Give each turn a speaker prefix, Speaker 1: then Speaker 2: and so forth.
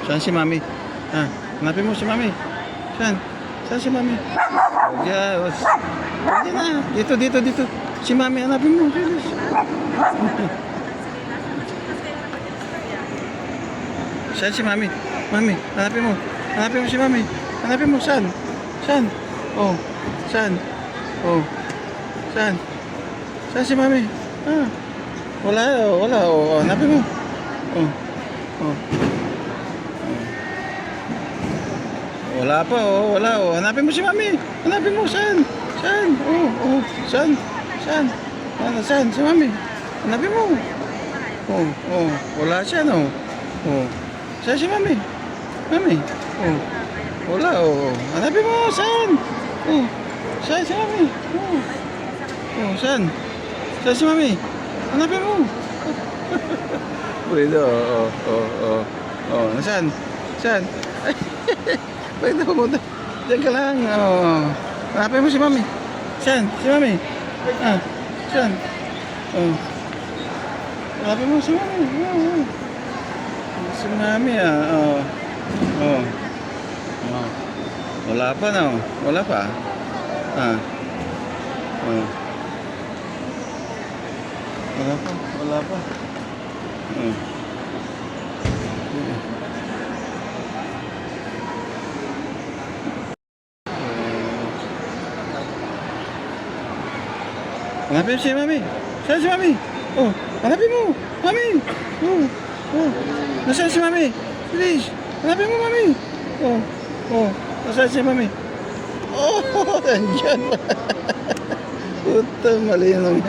Speaker 1: Saan si Mami? Ah, hanapin mo si Mami. Saan? Saan si Mami? Yeah, hindi na. Dito, dito, dito. Si Mami, hanapin mo. Bilis. Saan si Mami? Mami, hanapin mo. Hanapin mo si Mami. Hanapin mo, saan? Saan? Oh, saan? Oh, saan? Saan si Mami? Ah, wala, oh, wala. Oh, hanapin mo. Oh, oh. Wala pa, oh, wala, oh. Hanapin mo si Mami. Hanapin mo, saan? Saan? Oh, oh, saan? Saan? Ano, saan? Si Mami. Hanapin mo. Oh, oh, wala siya, no? Oh, saan si Mami? Mami. Oh, wala, oh. Hanapin mo, saan? Oh, saan si Mami? Oh, oh, saan? Saan si Mami? Hanapin mo. Pwede, oh, oh, oh, oh. Nasaan? Saan? Pwede pumunta. Diyan ka lang. Oh. Hanapin mo si Mami. Saan? Si Mami. Ah, saan? Oh. Hanapin mo si Mami. Oh, oh. Si Mami, ah. Oh. Oh. Oh. Wala pa, no? Wala pa. Ah. Oh. Wala pa. Wala pa. Oh. Hanapin si Mami. Saan si Mami? Oh, hanapin mo. Mami. Oh, oh. Nasaan si Mami? Please. Hanapin mo, Mami. Oh, oh. Nasaan si Mami? Oh, nandiyan. Puta, mali lang.